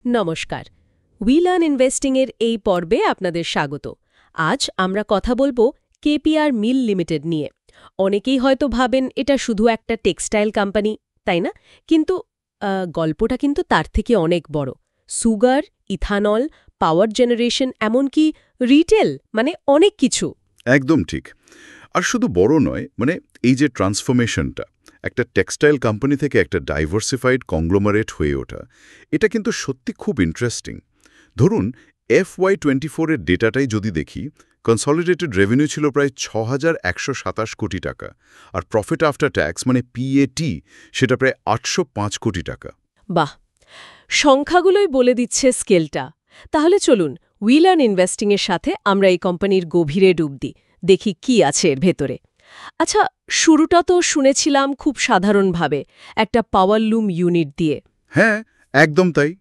নমস্কার। We learn investing এর এই পর্বে আপনাদের স্বাগত। আজ আমরা কথা বলবো কেপিআর মিল লিমিটেড নিয়ে। অনেকেই হয়তো ভাবেন এটা শুধু একটা টেক্সটাইল কোম্পানি, তাই না? কিন্তু গল্পটা কিন্তু তার থেকে অনেক বড়। সুগার, ইথানল, পাওয়ার জেনারেশন, এমনকি রিটেল, মানে অনেক কিছু। একদম ঠিক। আর শুধু বড় নয়, এই যে ট্রান্সফরমেশনটা, একটা টেক্সটাইল কোম্পানি থেকে একটা ডাইভার্সিফাইড কংগ্লোমারেট হয়ে ওঠা, এটা কিন্তু সত্যি খুব ইন্টারেস্টিং। ধরুন FY24 এর ডেটাটাই যদি দেখি, কনসলিডেটেড রেভিনিউ ছিল প্রায় ৬,১২৭ কোটি টাকা, আর প্রফিট আফটার ট্যাক্স PAT সেটা প্রায় ৮০৫ কোটি টাকা। বাহ, সংখ্যাগুলোই বলে দিচ্ছে স্কেলটা। তাহলে চলুন উই লার্ন ইনভেস্টিং এর সাথে আমরা এই কোম্পানির গভীরে ডুব দিই, দেখি কি আছে এর ভেতরে। আচ্ছা, শুরুটা তো শুনেছিলাম খুব সাধারণভাবে, একটা পাওয়ারলুম ইউনিট দিয়ে। হ্যাঁ, একদম তাই।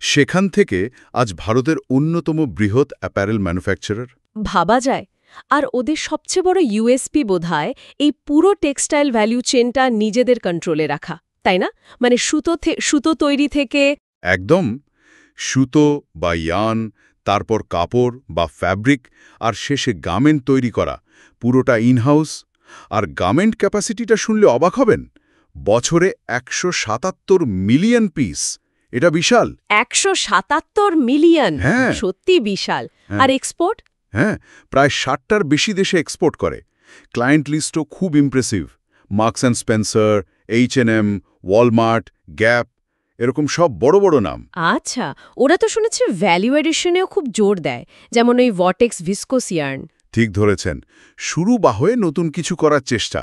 সেখান থেকে আজ ভারতের অন্যতম বৃহৎ অ্যাপারেল ম্যানুফ্যাকচারার। ভাবা যায়। আর ওদের সবচেয়ে বড় ইউএসপি বোধহয় এই পুরো টেক্সটাইল ভ্যালু চেনটা নিজেদের কন্ট্রোলে রাখা, তাই না? মানে সুতো তৈরি থেকে একদম। সুতো বা ইয়ান, তারপর কাপড় বা ফ্যাব্রিক, আর শেষে গার্মেন্ট তৈরি করা, পুরোটা ইনহাউস। আর গার্মেন্ট ক্যাপাসিটিটা শুনলে অবাক হবেন, বছরে ১৭৭ মিলিয়ন পিস। এটা বিশাল। ১৭৭ মিলিয়ন, হ্যাঁ। সত্যি বিশাল। হ্যাঁ। আর এক্সপোর্ট? হ্যাঁ, প্রায় ৬০টার বেশি দেশে এক্সপোর্ট করে। ক্লায়েন্ট লিস্টও খুব impressive. Marks and Spencer, H&M, Walmart, gap, এরকম সব বড় বড় নাম। আচ্ছা, ওরা তো শুনেছি ভ্যালু এডিশনেও খুব জোর দেয়, যেমন ওই ভটেক্স ভিসকোস ইয়ার্ন। ঠিক ধরেছেন। শুরু বা হয়ে নতুন কিছু করার চেষ্টা,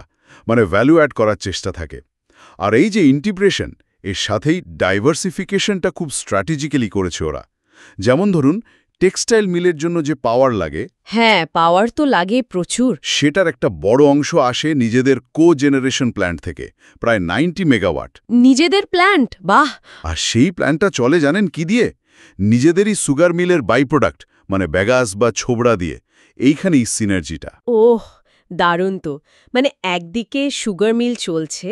ভ্যালু অ্যাড করার চেষ্টা থাকে। আর এই যে ইন্টিগ্রেশন, এর সাথেই ডাইভার্সিফিকেশনটা খুব স্ট্র্যাটেজিক্যালি করেছে ওরা। যেমন ধরুন, টেক্সটাইল মিলের জন্য যে পাওয়ার লাগে, হ্যাঁ, পাওয়ার তো লাগে প্রচুর। সেটার একটা বড় অংশ আসে নিজেদের জেনারেশন প্ল্যান্ট থেকে, প্রায় 90 মেগাওয়াট। নিজেদের প্ল্যান্ট? বাহ। আর সেই প্ল্যান্টটা চলে জানেন কি দিয়ে? নিজেদেরই সুগার মিলের বাই প্রোডাক্ট, ব্যাগাস বা ছোবড়া দিয়ে। এইখানেই সিনার্জিটা। ওহ, দারুণ তো। মানে একদিকে সুগার মিল চলছে,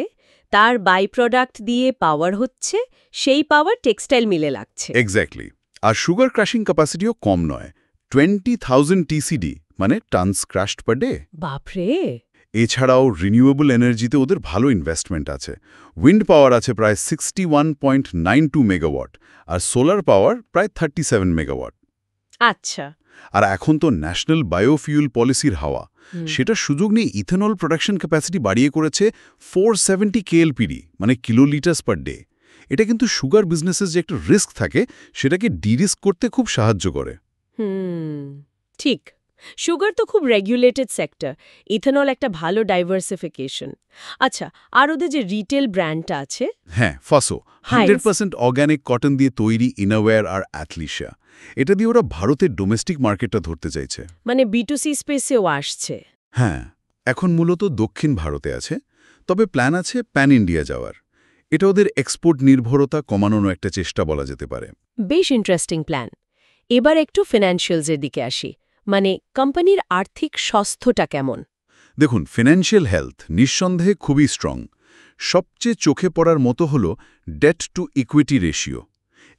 তার বাই প্রোডাক্ট দিয়ে পাওয়ার হচ্ছে, সেই পাওয়ার টেক্সটাইল মিলে লাগছে। এক্স্যাক্টলি। আর সুগার ক্রাশিং ক্যাপাসিটিও কম নয়, 20,000 TCD, tons crushed per day. বাপরে। এছাড়াও রিনিউয়েবল এনার্জিতে ওদের ভালো ইনভেস্টমেন্ট আছে। উইন্ড পাওয়ার আছে প্রায় 61.92 মেগাওয়াট, আর সোলার পাওয়ার প্রায় 37 মেগাওয়াট। আচ্ছা। আর এখন তো ন্যাশনাল বায়োফিউল পলিসির হাওয়া, সেটা সুযোগ নিয়ে ইথেনল প্রোডাকশন ক্যাপাসিটি বাড়িয়ে করেছে 470 KLPD, কিলোলিটার্স পার ডে। এটা কিন্তু সুগার বিজনেসের যে একটা রিস্ক থাকে, সেটাকে ডিরিস্ক করতে খুব সাহায্য করে। ঠিক। সুগার তো খুব রেগুলেটেড সেক্টর, ইথেনল একটা ভালো ডাইভার্সিফিকেশন। আচ্ছা, আর ওদের যে রিটেল ব্র্যান্ডটা আছে? হ্যাঁ, ফাসো 100% অর্গ্যানিক কটন দিয়ে তৈরি ইনারওয়্যার আর অ্যাথলিশিয়া, এটা দিয়ে ওরা ভারতের ডোমেস্টিক মার্কেটটা ধরতে চাইছে। B2C স্পেসেও আসছে। হ্যাঁ, এখন মূলত দক্ষিণ ভারতে আছে, তবে প্ল্যান আছে প্যান ইন্ডিয়া যাওয়ার। এটা ওদের এক্সপোর্ট নির্ভরতা কমানোর একটা চেষ্টা বলা যেতে পারে। বেশ ইন্টারেস্টিং প্ল্যান। এবার একটু ফিনান্সিয়ালসের দিকে আসি। কোম্পানির আর্থিক স্বাস্থ্যটা কেমন? দেখুন, ফিনান্সিয়াল হেলথ নিঃসন্দেহে খুবই স্ট্রং। সবচেয়ে চোখে পড়ার মতো হল ডেট টু ইকুইটি রেশিও।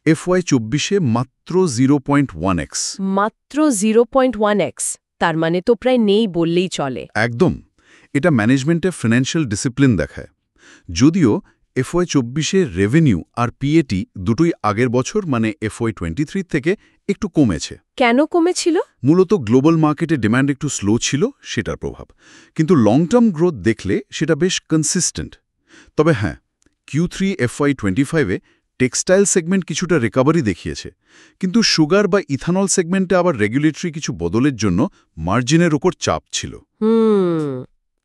FY24-এ মাত্র 0.1x। মাত্র 0.1x? তার মানে তো প্রায় নেই বললেই চলে। একদম। এটা ম্যানেজমেন্টের ফিনান্সিয়াল ডিসিপ্লিন দেখায়। যদিও FY24-এ রেভিনিউ আর PAT দুটোই আগের বছর FY23 থেকে একটু কমেছে। কেন কমেছিল? মূলত গ্লোবাল মার্কেটে ডিমান্ড একটু স্লো ছিল, সেটার প্রভাব। কিন্তু লং টার্ম গ্রোথ দেখলে সেটা বেশ কনসিস্টেন্ট। তবে হ্যাঁ, Q3 FY25-এ টেক্সটাইল সেগমেন্ট কিছুটা রিকভারি দেখিয়েছে, কিন্তু সুগার বা ইথানল সেগমেন্টে আবার রেগুলেটরি কিছু বদলের জন্য মার্জিনের ওপর চাপ ছিল।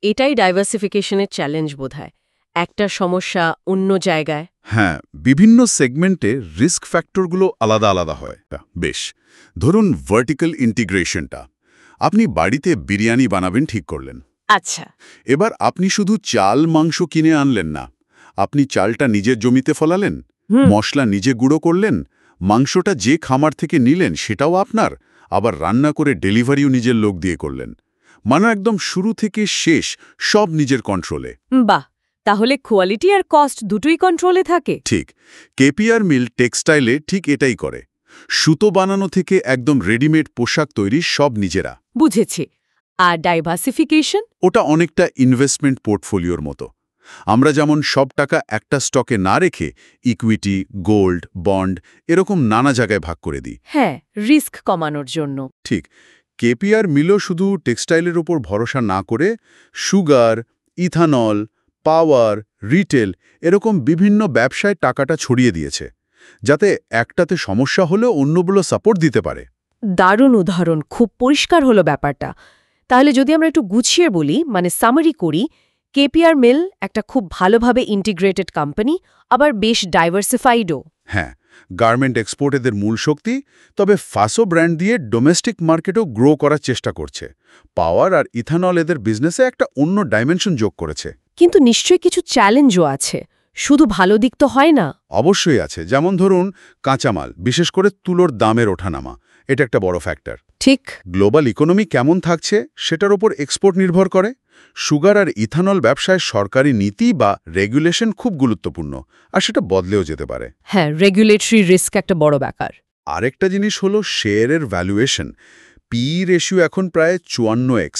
এটাই ডাইভার্সিফিকেশনের চ্যালেঞ্জ বোধহয়। একটা সমস্যা অন্য জায়গায়। হ্যাঁ, বিভিন্ন সেগমেন্টে রিস্ক ফ্যাক্টরগুলো আলাদা আলাদা হয়। বেশ, ধরুন ভার্টিক্যাল ইন্টিগ্রেশনটা। আপনি বাড়িতে বিরিয়ানি বানাবেন ঠিক করলেন। আচ্ছা। এবার আপনি শুধু চাল মাংস কিনে আনলেন না, আপনি চালটা নিজের জমিতে ফলালেন, মশলা নিজে গুঁড়ো করলেন, মাংসটা যে খামার থেকে নিলেন সেটাও আপনার, আবার রান্না করে ডেলিভারিও নিজের লোক দিয়ে করলেন। একদম শুরু থেকে শেষ সব নিজের কন্ট্রোলে। বাহ, তাহলে কোয়ালিটি আর কস্ট দুটোই কন্ট্রোলে থাকে? ঠিক, কেপিআর মিল টেক্সটাইলে ঠিক এটাই করে। সুতো বানানো থেকে একদম রেডিমেড পোশাক তৈরি সব নিজেরা। বুঝেছি। আর ডাইভার্সিফিকেশন? ওটা অনেকটা ইনভেস্টমেন্ট পোর্টফোলিওর মতো। আমরা যেমন সব টাকা একটা স্টকে না রেখে ইকুইটি, গোল্ড, বন্ড এরকম নানা জায়গায় ভাগ করে দিই। হ্যাঁ, রিস্ক কমানোর জন্য। ঠিক, কেপিআর মিলও শুধু টেক্সটাইলের উপর ভরসা না করে সুগার, ইথানল, পাওয়ার, রিটেল এরকম বিভিন্ন ব্যবসায় টাকাটা ছড়িয়ে দিয়েছে, যাতে একটাতে সমস্যা হলেও অন্যগুলো সাপোর্ট দিতে পারে। দারুণ উদাহরণ, খুব পরিষ্কার হলো ব্যাপারটা। তাহলে যদি আমরা একটু গুছিয়ে বলি, মানে সামারি করি, কেপিআর মিল একটা খুব ভালোভাবে ইন্টিগ্রেটেড কোম্পানি, আবার বেশ ডাইভার্সিফাইডও। হ্যাঁ, গার্মেন্ট এক্সপোর্ট এদের মূল শক্তি, তবে ফাসো ব্র্যান্ড দিয়ে ডোমেস্টিক মার্কেটও গ্রো করার চেষ্টা করছে। পাওয়ার আর ইথানল এদের বিজনেসে একটা অন্য ডাইমেনশন যোগ করেছে। কিন্তু নিশ্চয়ই কিছু চ্যালেঞ্জও আছে, শুধু ভালো দিক তো হয় না। অবশ্যই আছে, যেমন ধরুন কাঁচামাল, বিশেষ করে তুলোর দামের ওঠানামা, এটা একটা বড় ফ্যাক্টর। ঠিক। গ্লোবাল ইকোনমি কেমন থাকছে সেটার উপর এক্সপোর্ট নির্ভর করে। সুগার আর ইথানল ব্যবসায় সরকারি নীতি বা রেগুলেশন খুব গুরুত্বপূর্ণ, আর সেটা বদলেও যেতে পারে। হ্যাঁ, রেগুলেটরি রিস্ক একটা বড় ব্যাপার। আরেকটা জিনিস হলো শেয়ারের ভ্যালুয়েশন। পি রেশিও এখন প্রায় 54x,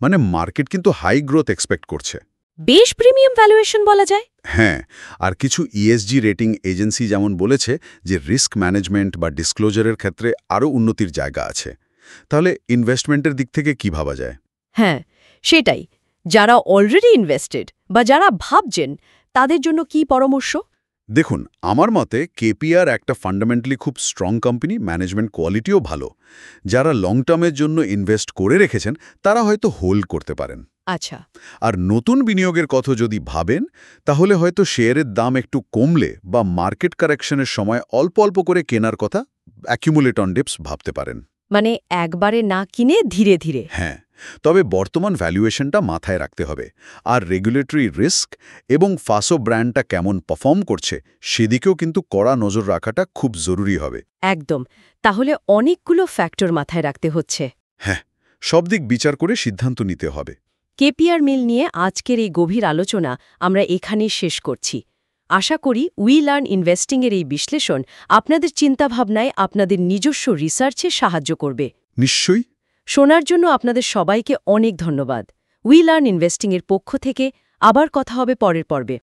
মানে মার্কেট কিন্তু হাই গ্রোথ এক্সপেক্ট করছে। বেশ প্রিমিয়াম ভ্যালুয়েশন বলা যায়। হ্যাঁ, আর কিছু ইএসজি রেটিং এজেন্সি যেমন বলেছে যে রিস্ক ম্যানেজমেন্ট বা ডিসক্লোজারের ক্ষেত্রে আরও উন্নতির জায়গা আছে। তাহলে ইনভেস্টমেন্টের দিক থেকে কি ভাবা যায়? হ্যাঁ, সেটাই। যারা অলরেডি ইনভেস্টেড বা যারা ভাবছেন, তাদের জন্য কি পরামর্শ? দেখুন, আমার মতে কেপিআর একটা ফান্ডামেন্টালি খুব স্ট্রং কোম্পানি, ম্যানেজমেন্ট কোয়ালিটিও ভালো। যারা লং টার্মের জন্য ইনভেস্ট করে রেখেছেন তারা হয়তো হোল্ড করতে পারেন। আচ্ছা। আর নতুন বিনিয়োগের কথা যদি ভাবেন, তাহলে হয়তো শেয়ারের দাম একটু কমলে বা মার্কেট কারেকশনের সময় অল্প অল্প করে কেনার কথা অ্যাকিউমুলেট অন ডিপস ভাবতে পারেন। মানে একবারে না কিনে ধীরে ধীরে। হ্যাঁ, তবে বর্তমান ভ্যালুয়েশনটা মাথায় রাখতে হবে, আর রেগুলেটরি রিস্ক এবং ফাসো ব্র্যান্ডটা কেমন পারফর্ম করছে সেদিকেও কিন্তু কড়া নজর রাখাটা খুব জরুরি হবে। একদম। তাহলে অনেকগুলো ফ্যাক্টর মাথায় রাখতে হচ্ছে। হ্যাঁ, সব দিক বিচার করে সিদ্ধান্ত নিতে হবে। কেপিআর মিল নিয়ে আজকের এই গভীর আলোচনা আমরা এখানেই শেষ করছি। আশা করি উই লার্ন ইনভেস্টিংয়ের এই বিশ্লেষণ আপনাদের চিন্তাভাবনায়, আপনাদের নিজস্ব রিসার্চে সাহায্য করবে। নিশ্চয়ই। শোনার জন্য আপনাদের সবাইকে অনেক ধন্যবাদ। উই লার্ন ইনভেস্টিংয়ের পক্ষ থেকে আবার কথা হবে পরের পর্বে।